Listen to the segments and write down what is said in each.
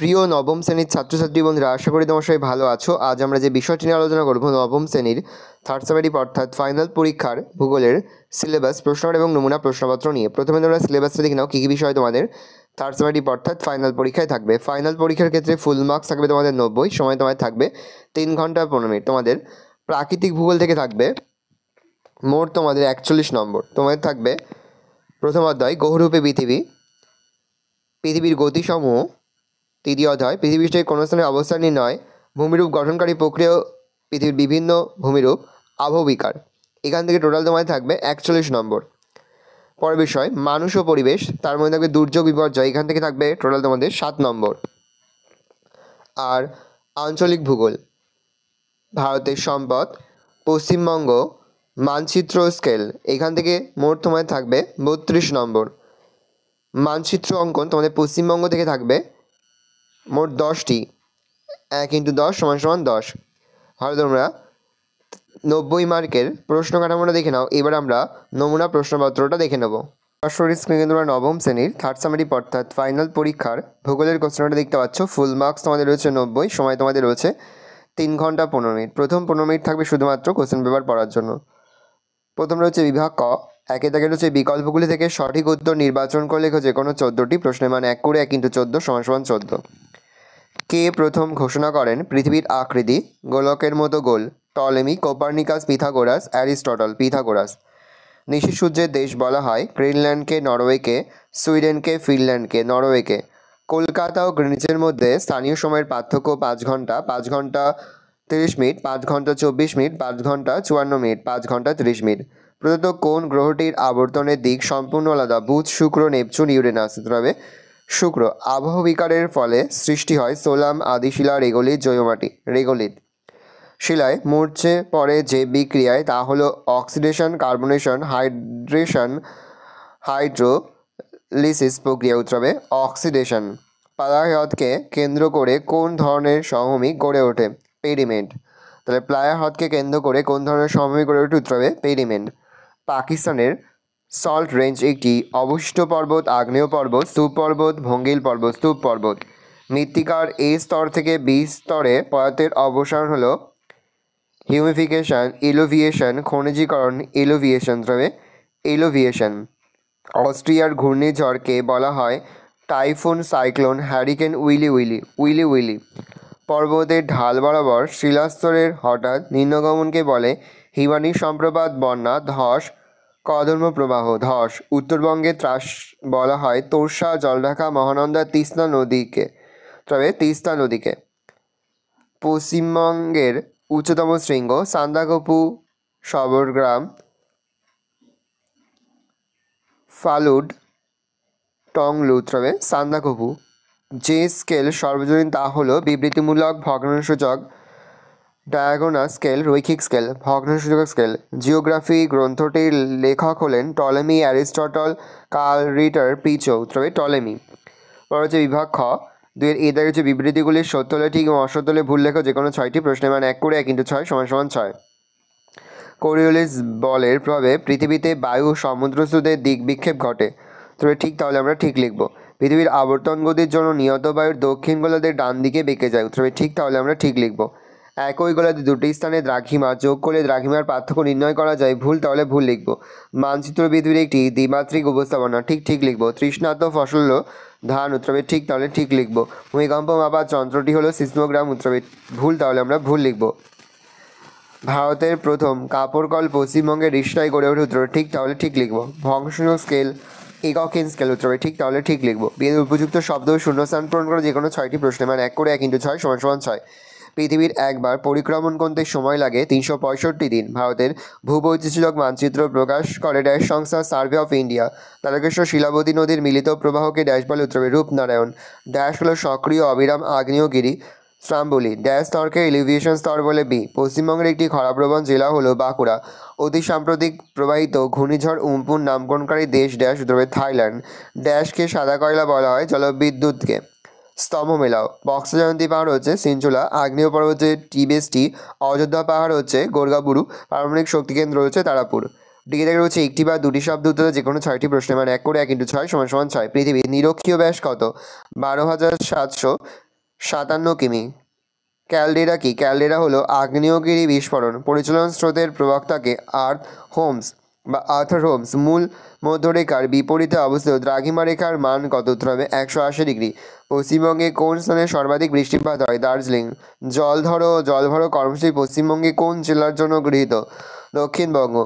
প্রিয় নবম শ্রেণীর ছাত্রছাত্রী বন্ধুরা, আশা করি তোমার সবাই ভালো আছো। আজ আমরা যে বিষয়টি নিয়ে আলোচনা করব নবম শ্রেণীর থার্ড সামেটিভ অর্থাৎ ফাইনাল পরীক্ষার ভূগোলের সিলেবাস, প্রশ্নপত্র এবং নমুনা প্রশ্নপত্র নিয়ে। প্রথমে তোমরা সিলেবাসটা দেখে নাও কী কী বিষয় তোমাদের থার্ড সামেটিভ অর্থাৎ ফাইনাল পরীক্ষায় থাকবে। ফাইনাল পরীক্ষার ক্ষেত্রে ফুল মার্কস থাকবে তোমাদের 90, সময় তোমাদের থাকবে 3 ঘন্টা 15 মিনিট। তোমাদের প্রাকৃতিক ভূগোল থেকে থাকবে মোট তোমাদের 41 নম্বর। তোমাদের থাকবে প্রথম অধ্যায় গহরূপে পৃথিবী, পৃথিবীর গতিসমূহ। তৃতীয় অধ্যায় পৃথিবীর কোনো স্থানের অবস্থান নির্ণয়, ভূমিরূপ গঠনকারী প্রক্রিয়া, পৃথিবীর বিভিন্ন ভূমিরূপ, আবহবিকার। এখান থেকে টোটাল তোমাদের থাকবে 41 নম্বর। পরের বিষয় মানুষ ও পরিবেশ, তার মধ্যে থাকবে দুর্যোগ বিপর্যয়, এখান থেকে থাকবে টোটাল তোমাদের 7 নম্বর। আর আঞ্চলিক ভূগোল, ভারতের সম্পদ, পশ্চিমবঙ্গ, মানচিত্র স্কেল, এখান থেকে মোট তোমাদের থাকবে 32 নম্বর। মানচিত্র অঙ্কন তোমাদের পশ্চিমবঙ্গ থেকে থাকবে মোট 10টি, 1 × 10 = 10। হয়তো তোমরা 90 মার্কের প্রশ্ন কাঠামোটা দেখে নাও। এবার আমরা নমুনা প্রশ্নপত্রটা দেখে নেব। সরাসরি স্ক্রিনে তোমরা নবম শ্রেণীর থার্ড সামেটিভ অর্থাৎ ফাইনাল পরীক্ষার ভূগোলের কোশ্চেনটা দেখতে পাচ্ছ। ফুল মার্কস তোমাদের রয়েছে 90, সময় তোমাদের রয়েছে 3 ঘন্টা 15 মিনিট। প্রথম 15 মিনিট থাকবে শুধুমাত্র কোশ্চেন পেপার পড়ার জন্য। প্রথম রয়েছে বিভাগ ক, একে দাগে রয়েছে বিকল্পগুলি থেকে সঠিক উত্তর নির্বাচন করলে যে কোনো 14টি প্রশ্নের মান 1 করে 1 × 14 = 14। কে প্রথম ঘোষণা করেন পৃথিবীর আকৃতি গোলকের মতো গোল? Ptolemy, Copernicus, Pythagoras, Aristotle. Pythagoras. নিশি সূর্যের দেশ বলা হয় গ্রিনল্যান্ডকে, নরওয়েকে, সুইডেনকে, ফিনল্যান্ডকে। নরওয়েকে। কলকাতা ও গ্রিনিচের মধ্যে স্থানীয় সময়ের পার্থক্য 5 ঘন্টা, 5 ঘন্টা 30 মিনিট, 5 ঘন্টা 24 মিনিট, 5 ঘন্টা 54 মিনিট, 5 ঘন্টা 30 মিনিট। প্রদত্ত কোন গ্রহটির আবর্তনের দিক সম্পূর্ণ আলাদা? বুধ, শুক্র, নেপচুন, ইউরেনাস। তবে শুক্র। আবহবিকারের ফলে সৃষ্টি হয় সোলাম, আদিশিলা, রেগোলিথ, জৈবমাটি। রেগোলিথ। শিলায় মরচে পড়ে যে বিক্রিয়ায় তা হলো অক্সিডেশন, কার্বনেশন, হাইড্রেশন, হাইড্রোলিসিস প্রক্রিয়া। উত্তরে অক্সিডেশন। প্লায়া হ্রদকে কেন্দ্র করে কোন ধরনের সমভূমি গড়ে ওঠে? পেডিমেন্ট। তাহলে প্লায়া হ্রদকে কেন্দ্র করে কোন ধরনের সমভূমি গড়ে ওঠে? উত্তরে পেডিমেন্ট। পাকিস্তানের সল্ট রেঞ্জ একটি অবশিষ্ট পর্বত, আগ্নেয় পর্বত, স্তূপ পর্বত, ভঙ্গিল পর্বত। স্তূপ পর্বত। মৃত্তিকার এ স্তর থেকে বি স্তরে পদার্থের অবসান হলো হিউমিফিকেশন, ইলোভিয়েশন, খনিজীকরণ, ইলোভিয়েশন। তবে ইলোভিয়েশন। অস্ট্রিয়ার ঘূর্ণিঝড়কে বলা হয় typhoon, cyclone, hurricane, willy willy. Willy willy. পর্বতের ঢাল বরাবর শিলাস্তরের হঠাৎ নিম্নগমনকে বলে হিমানি সম্প্রপাত, বন্যা, ধস, কদর্ম প্রবাহ। ধস। উত্তরবঙ্গে ত্রাস বলা হয় তোর্ষা, জলঢাকা, মহানন্দা, তিস্তা নদীকে। তবে তিস্তা নদীকে। পশ্চিমবঙ্গের উচ্চতম শৃঙ্গ সান্দাকফু, সবরগ্রাম, ফালুট, টংলু। তবে সান্দাকফু। যে স্কেল সর্বজনীন তা হলো বিবৃতিমূলক, ভগ্নাংশসূচক, ডায়াগোনাল স্কেল, রৈখিক স্কেল, ভগ্নাংশসূচক স্কেল। জিওগ্রাফি গ্রন্থটির লেখক হলেন টলেমি, অ্যারিস্টটল, কার্ল রিটার, পিচো। তবে টলেমি। পরে হচ্ছে বিভাগ খ, 2 এর দাগে হচ্ছে বিবৃতিগুলি সত্য হলে ঠিক এবং অসত্য হলে ভুল লেখো যে কোনো 6টি প্রশ্নের মান 1 করে 1 × 6 = 6। কোরিওলিস বলের প্রভাবে পৃথিবীতে বায়ু সমুদ্রস্রোতের দিক বিক্ষেপ ঘটে। তবে ঠিক, তাহলে আমরা ঠিক লিখব। পৃথিবীর আবর্তন গতির জন্য নিয়ত বায়ুর দক্ষিণ গোলার্ধের ডান দিকে বেঁকে যায়। তবে ঠিক, তাহলে আমরা ঠিক লিখব। একই গোলার্ধে দুটি স্থানে দ্রাঘিমা যোগ করলে দ্রাঘিমার পার্থক্য নির্ণয় করা যায়। ভুল, তাহলে ভুল লিখব। মানচিত্র পৃথিবীর একটি দ্বিমাত্রিক উপস্থাপনা। ঠিক, ঠিক লিখব। তৃষ্ণার্ত ফসল হলো ধান। উত্তরে ঠিক, তাহলে ঠিক লিখব। ভূমিকম্প মাপার যন্ত্রটি হলো সিসমোগ্রাম। উত্তরে ভুল, তাহলে আমরা ভুল লিখব। ভারতের প্রথম কাপড় কল পশ্চিমবঙ্গের রিষ্টায় গড়ে ওঠে। উত্তরে ঠিক, তাহলে ঠিক লিখব। ভগ্নাংশসূচক স্কেল এককহীন স্কেল। উত্তরে ঠিক, তাহলে ঠিক লিখব। বিয়ের উপযুক্ত শব্দ শূন্যস্থান পূরণ করে যে কোনো 6টি প্রশ্নের মান 1 করে 1 × 6 = 6। পৃথিবীর একবার পরিক্রমণ করতে সময় লাগে 365 দিন। ভারতের ভূবৈচিত্র্যমূলক মানচিত্র প্রকাশ করে ড্যাশ সংস্থা survey of India. Tarakeswar Shilabati নদীর মিলিত প্রবাহকে ড্যাশ বলে? উত্তরে রূপনারায়ণ। ড্যাশ হলো সক্রিয় অবিরাম আগ্নেয়গিরি স্ট্রাম্বলি। ড্যাশ স্তরকে এলিভিয়েশন স্তর বলে? বি। পশ্চিমবঙ্গের একটি খরাপ্রবণ জেলা হলো বাঁকুড়া। অতি সাম্প্রতিক প্রবাহিত ঘূর্ণিঝড় উম্পুর নামকরণকারী দেশ ড্যাশ। উত্তরে থাইল্যান্ড। ড্যাশকে সাদা কয়লা বলা হয়? জলবিদ্যুৎকে। স্তম্ভ মেলাও। বক্সা জয়ন্তী পাহাড় হচ্ছে সিঞ্চুলা, আগ্নেয় পর্বত হচ্ছে টিবেস্টি, অযোধ্যা পাহাড় হচ্ছে গোর্গাবুরু, পারমাণবিক শক্তিকেন্দ্র হচ্ছে তারাপুর। ডিগ্রি থেকে রয়েছে একটি বা দুটি শব্দ উত্তরে যে কোনো 6টি প্রশ্নের মান 1 করে 1 × 6 = 6। পৃথিবীর নিরক্ষীয় ব্যাস কত? 12,700 57 কিমি। ক্যালডেরা কি? ক্যালডেরা হলো আগ্নেয়গিরি বিস্ফোরণ। পরিচালন স্রোতের প্রবক্তাকে আর্থার হোমস। মূল মধ্যরেখার বিপরীতে অবস্থিত দ্রাঘিমা রেখার মান কত? উত্তর হবে 180 ডিগ্রি। পশ্চিমবঙ্গে কোন স্থানে সর্বাধিক বৃষ্টিপাত হয়? দার্জিলিং। জলভরো কর্মসূচি পশ্চিমবঙ্গে কোন জেলার জন্য গৃহীত? দক্ষিণবঙ্গ।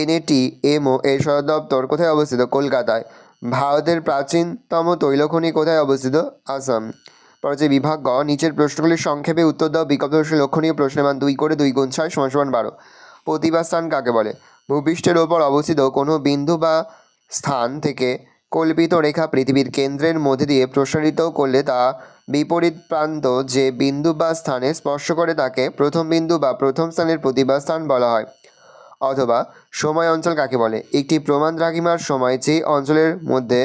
NATMO এর সদর দপ্তর কোথায় অবস্থিত? কলকাতায়। ভারতের প্রাচীনতম তৈলখনি কোথায় অবস্থিত? আসাম। পরে বিভাগ গ, নিচের প্রশ্নগুলির সংক্ষেপে উত্তর দাও। বিকল্প প্রশ্নে লক্ষণীয় প্রশ্নের মান 2 করে 2 গুণ 6 = 12। প্রতিভা স্থান কাকে বলে? ভূপৃষ্ঠের ওপর অবস্থিত কোনো বিন্দু বা স্থান থেকে কল্পিত রেখা পৃথিবীর কেন্দ্রের মধ্যে দিয়ে প্রসারিত করলে তা বিপরীত প্রান্ত যে বিন্দু বা স্থানে স্পর্শ করে তাকে প্রথম বিন্দু বা প্রথম স্থানের প্রতিভা স্থান বলা হয়। অথবা সময় অঞ্চল কাকে বলে? একটি প্রমাণ দ্রাঘিমার সময় যে অঞ্চলের মধ্যে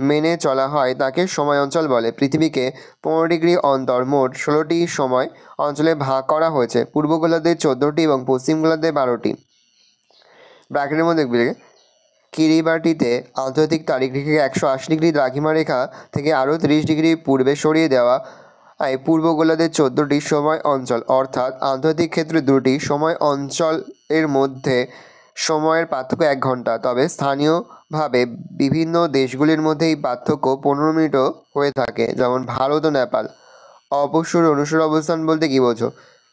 মেনে চলা হয় তাকে সময় অঞ্চল বলে। পৃথিবীকে 15 ডিগ্রি অন্তর মোট 16টি সময় অঞ্চলে ভাগ করা হয়েছে। পূর্ব গোলার্ধে 14টি এবং পশ্চিম গোলার্ধে 12টি। ব্র্যাকেটের মধ্যে দেখবে কিরিবাটিতে আন্তর্জাতিক তারিখ রেখাকে 180 ডিগ্রি দ্রাঘিমা রেখা থেকে আরও 30 ডিগ্রি পূর্বে সরিয়ে দেওয়া পূর্ব গোলার্ধের 14টি সময় অঞ্চল, অর্থাৎ আন্তর্জাতিক ক্ষেত্রে 2টি সময় অঞ্চলের মধ্যে সময়ের পার্থক্য 1 ঘন্টা। তবে স্থানীয়ভাবে বিভিন্ন দেশগুলির মধ্যে এই পার্থক্য 15 মিনিটও হয়ে থাকে, যেমন ভারত ও নেপাল। অপসূর অনুসর অবস্থান বলতে কী বোঝো?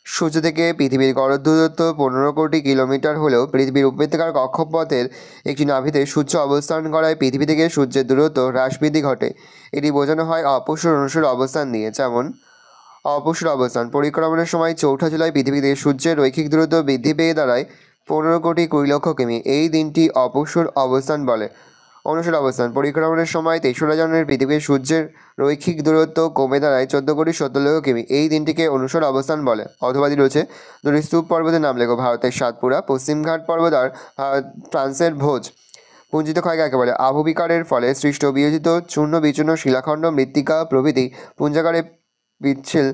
সূর্য থেকে পৃথিবীর গড় দূরত্ব 15 কোটি কিলোমিটার হলেও পৃথিবীর উপত্যকার কক্ষপথের একটি নাভিতে সূর্য অবস্থান করায় পৃথিবী থেকে সূর্যের দূরত্ব হ্রাস বৃদ্ধি ঘটে। এটি বোঝানো হয় অপসূর অনুসর অবস্থান দিয়ে। যেমন অপসূর অবস্থান পরিক্রমণের সময় 4 জুলাই পৃথিবী থেকে সূর্যের রৈখিক দূরত্ব বৃদ্ধি পেয়ে দাঁড়ায় 15 কোটি 20 লক্ষ কিমি। এই দিনটি অপসূর অবস্থান বলে। অনুসর অবস্থান পরিক্রমণের সময় 3রা জানুয়ারি পৃথিবীর সূর্যের রৈখিক দূরত্ব কমে দাঁড়ায় 14 কোটি 70 লক্ষ কিমি। এই দিনটিকে অনুসর অবস্থান বলে। অথবাদি রয়েছে 2টি স্তূপ পর্বতের নাম লেখো। ভারতের সাতপুরা, পশ্চিমঘাট পর্বত আর ফ্রান্সের ভোজ। পুঞ্জিত ক্ষয় কাকে বলে? আবহবিকারের ফলে সৃষ্ট বিয়োজিত চূর্ণ বিচূর্ণ শিলাখণ্ড, মৃত্তিকা প্রভৃতি পুঞ্জাকারে পিচ্ছিল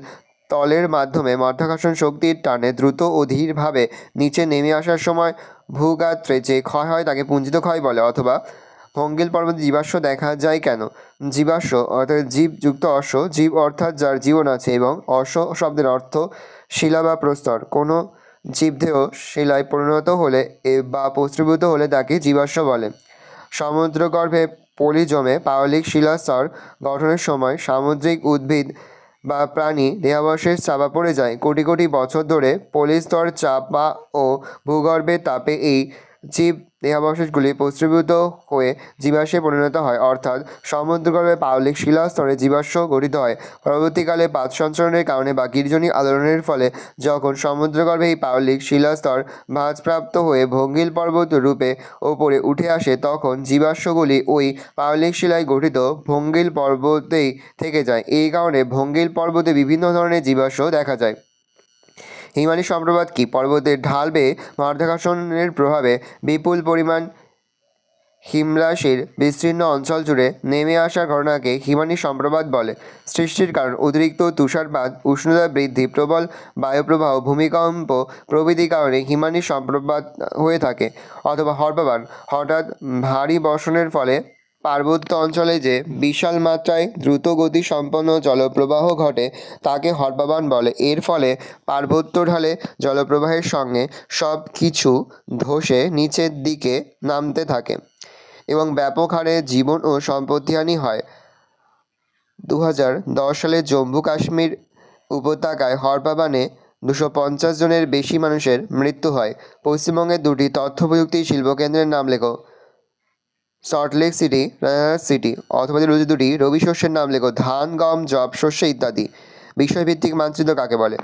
তলের মাধ্যমে মাধ্যাকর্ষণ শক্তির টানে দ্রুত ও ধীরভাবে নিচে নেমে আসার সময় ভূগাত্রে যে ক্ষয় হয় তাকে পুঞ্জিত ক্ষয় বলে। অথবা ভঙ্গিল পর্বতে জীবাশ্ম দেখা যায় কেন? জীবাশ্ম অর্থাৎ জীবযুক্ত অশ্ব, জীব অর্থাৎ যার জীবন আছে, এবং অশ্ব শব্দের অর্থ শিলা বা প্রস্তর। কোনো জীবদেহ শিলায় পরিণত হলে বা প্রস্রীভূত হলে তাকে জীবাশ্ম বলে। সমুদ্রগর্ভে পলি জমে পাললিক শিলাস্তর গঠনের সময় সামুদ্রিক উদ্ভিদ বা প্রাণী দেহাবশেষ চাপা পড়ে যায়। কোটি কোটি বছর ধরে পলিস্তর চাপা ও ভূগর্ভের তাপে এই জীব দেহাবশেষগুলি প্রস্রীভূত হয়ে জীবাশ্মে পরিণত হয়, অর্থাৎ সমুদ্রগর্ভে পাললিক শিলাস্তরে জীবাশ্ম গঠিত হয়। পরবর্তীকালে পাত সঞ্চরণের কারণে বা গিরিজনী আলোড়নের ফলে যখন সমুদ্রগর্ভে এই পাললিক শিলাস্তর ভাঁজপ্রাপ্ত হয়ে ভঙ্গিল পর্বত রূপে ওপরে উঠে আসে, তখন জীবাশ্মগুলি ওই পাললিক শিলায় গঠিত ভঙ্গিল পর্বতেই থেকে যায়। এই কারণে ভঙ্গিল পর্বতে বিভিন্ন ধরনের জীবাশ্ম দেখা যায়। হিমালয় সম্প্রপাত কি? পর্বতের ঢাল বেয়ে মাধ্যাকর্ষণের প্রভাবে বিপুল পরিমাণ হিমরাশির বিস্তীর্ণ অঞ্চল জুড়ে নেমে আসার ঘটনাকে হিমালয় সম্প্রপাত বলে। সৃষ্টির কারণ অতিরিক্ত তুষারপাত, উষ্ণতা বৃদ্ধি, প্রবল বায়ুপ্রবাহ, ভূমিকম্প প্রভৃতি কারণে হিমালয় সম্প্রপাত হয়ে থাকে। অথবা হর্বাবান, হঠাৎ ভারী বর্ষণের ফলে পার্বত্য অঞ্চলে যে বিশাল মাত্রায় দ্রুত গতি সম্পন্ন জলপ্রবাহ ঘটে তাকে হর্বাবান বলে। এর ফলে পার্বত্য ঢালে জলপ্রবাহের সঙ্গে সব কিছু ধসে নিচের দিকে নামতে থাকে এবং ব্যাপক হারে জীবন ও সম্পত্তিহানি হয়। 2010 সালে জম্মু কাশ্মীর উপত্যকায় হর্বাবানে 250 জনের বেশি মানুষের মৃত্যু হয়। পশ্চিমবঙ্গের 2টি তথ্য প্রযুক্তি শিল্পকেন্দ্রের নাম লেখো। Salt Lake city, Ranaghat city. অথবা রয়েছে 2টি রবি শস্যের নাম লেখো। ধান, গম, যব শস্য ইত্যাদি। বিষয়ভিত্তিক মানচিত্র কাকে বলে?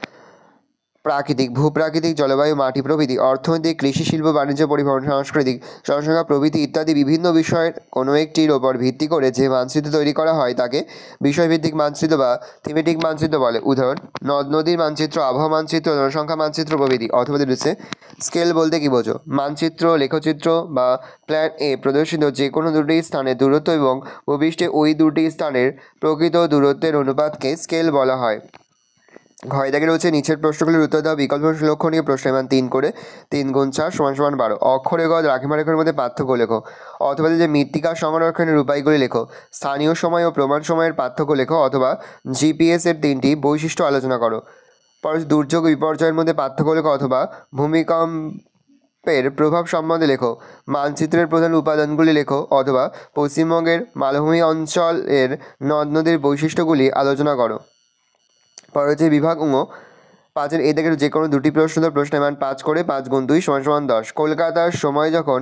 প্রাকৃতিক, ভূপ্রাকৃতিক, জলবায়ু, মাটি প্রভৃতি, অর্থনৈতিক, কৃষি, শিল্প, বাণিজ্য, পরিবহন, সাংস্কৃতিক, জনসংখ্যা প্রভৃতি ইত্যাদি বিভিন্ন বিষয়ের কোনো একটির ওপর ভিত্তি করে যে মানচিত্র তৈরি করা হয় তাকে বিষয়ভিত্তিক মানচিত্র বা থিমেটিক মানচিত্র বলে। উদাহরণ: নদ নদীর মানচিত্র, আবহাওয়া মানচিত্র, জনসংখ্যা মানচিত্র প্রভৃতি। অথবা রয়েছে স্কেল বলতে কী বোঝো? মানচিত্র, লেখচিত্র বা প্ল্যান এ প্রদর্শিত যে কোনো 2টি স্থানের দূরত্ব এবং ভূপৃষ্ঠে ওই 2টি স্থানের প্রকৃত দূরত্বের অনুপাতকে স্কেল বলা হয়। ঘয় দাগে রয়েছে নিচের প্রশ্নগুলির উত্তর দাও, বিকল্প লক্ষণীয় প্রশ্নের মান 3 করে। 3 গুণ 4 সমান সমান 12। অক্ষরে গদ রাখিমারেখের মধ্যে পার্থক্য লেখো, অথবা যে মৃত্তিকা সংরক্ষণের উপায়গুলি লেখো, স্থানীয় সময় ও প্রমাণ সময়ের পার্থক্য লেখো, অথবা জিপিএস এর 3টি বৈশিষ্ট্য আলোচনা করো। পরে দুর্যোগ বিপর্যয়ের মধ্যে পার্থক্য লেখো, অথবা ভূমিকম্পের প্রভাব সম্বন্ধে লেখো, মানচিত্রের প্রধান উপাদানগুলি লেখো, অথবা পশ্চিমবঙ্গের মালভূমি অঞ্চলের নদ নদীর বৈশিষ্ট্যগুলি আলোচনা করো। পরে হচ্ছে বিভাগ 5-এর এ থেকে যে কোনো দুটি প্রশ্ন দাও, প্রশ্নের মান 5 করে। 5 গুণ 2 সমান সমান 10। কলকাতার সময় যখন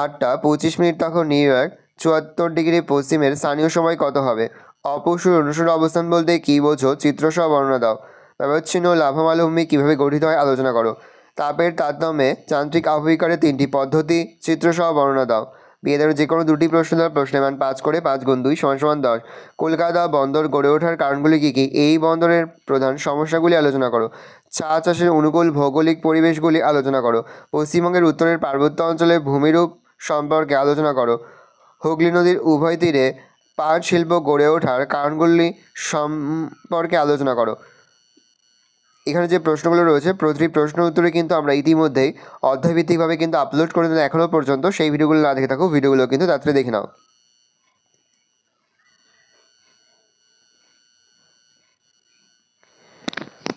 8টা 25 তখন নিউ ইয়র্ক 74 ডিগ্রি পশ্চিমের স্থানীয় সময় কত হবে? অপসূর অনুসরণ অবস্থান বলতে কী বোঝো? চিত্রসহ বর্ণনা দাও। ব্যবচ্ছিন্ন লাভা মালভূমি কীভাবে গঠিত হয় আলোচনা করো। তাপের তারতম্যে যান্ত্রিক আবহবিকারের 3টি পদ্ধতি চিত্রসহ বর্ণনা দাও। বিয়েদের যে কোনো দুটি প্রশ্ন দাও, প্রশ্নের মান 5 করে। 5 গুণ 2 সমান সমান 10। কলকাতা বন্দর গড়ে ওঠার কারণগুলি কী কী? এই বন্দরের প্রধান সমস্যাগুলি আলোচনা করো। চা চাষের অনুকূল ভৌগোলিক পরিবেশগুলি আলোচনা করো। পশ্চিমবঙ্গের উত্তরের পার্বত্য অঞ্চলের ভূমিরূপ সম্পর্কে আলোচনা করো। হুগলি নদীর উভয় তীরে পাট শিল্প গড়ে ওঠার কারণগুলি সম্পর্কে আলোচনা করো। এখানে যে প্রশ্নগুলো রয়েছে প্রতিটি প্রশ্ন উত্তরে কিন্তু আমরা ইতিমধ্যেই অধ্যায়ভিত্তিকভাবে কিন্তু আপলোড করে দিলাম এখনও পর্যন্ত। সেই ভিডিওগুলো না দেখে থাকো, ভিডিওগুলো কিন্তু তাড়াতাড়ি দেখে নাও।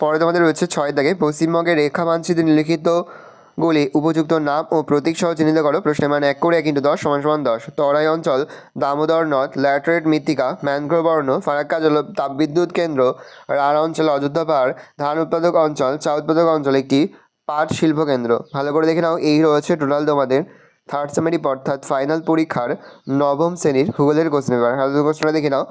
পরে তোমাদের রয়েছে 6 দাগে পশ্চিমবঙ্গের রেখা মানচিত্রে নিম্নলিখিতগুলি উপযুক্ত নাম ও প্রতীক সহ চিহ্নিত করো। প্রশ্নের মান 1 করে 1 × 10 সমান সমান 10। তরাই অঞ্চল, দামোদর নদ, ল্যাটেরাইট মৃত্তিকা, ম্যানগ্রোভ অরণ্য, ফারাক্কা জল তাপবিদ্যুৎ কেন্দ্র, রাঢ় অঞ্চল, অযোধ্যা পাহাড়, ধান উৎপাদক অঞ্চল, চা উৎপাদক অঞ্চল, একটি পাট শিল্প কেন্দ্র। ভালো করে দেখে নাও। এই রয়েছে টোটাল তোমাদের থার্ড সেমিস্টার অর্থাৎ ফাইনাল পরীক্ষার নবম শ্রেণীর ভূগোলের কোশ্চেন পেপার। ভালো কোশ্চেনটা দেখে নাও।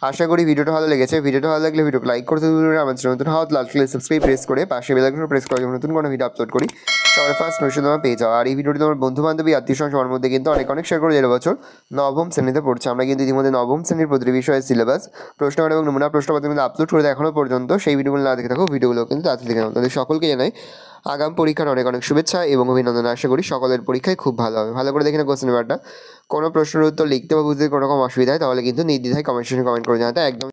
আশা করি ভিডিওটা ভালো লেগেছে। ভিডিওটা ভালো লাগলে ভিডিওকে লাইক করতে ভুলবেন না। আমার চ্যানেল নতুন হওয়া লাল কালার সাবস্ক্রাইব প্রেস করে পাশে বেল আইকনটা প্রেস করে নতুন কোনো ভিডিও আপলোড করি সবার ফার্স্ট নোটিফিকেশন তোমরা পেয়ে যাও। আর এই ভিডিওটি তোমার বন্ধু বান্ধবী আত্মীয় স্বজন সবার মধ্যে কিন্তু অনেক শেয়ার করে। 1.5 বছর নবম শ্রেণীতে পড়ছে। আমরা কিন্তু ইতিমধ্যে নবম শ্রেণীর প্রতিটি বিষয়ের সিলেবাস প্রশ্নপত্র এবং নমুনা প্রশ্নপত্র কিন্তু আপলোড করে এখনও পর্যন্ত। সেই ভিডিওগুলো না দেখে থাকো, ভিডিওগুলো কিন্তু তাড়াতাড়ি দেখে নাও। তাদের সকলকে জানাই আগাম পরীক্ষার অনেক শুভেচ্ছা এবং অভিনন্দন। আশা করি সকলের পরীক্ষায় খুব ভালো হবে। ভালো করে দেখে না কোশ্চেন পেপারটা। কোনো প্রশ্নের উত্তর লিখতে বা বুঝতে কোনো রকম অসুবিধা হয় তাহলে কিন্তু নির্দ্বিধায় কমেন্ট সেকশনে কমেন্ট করে জানাতে একদম।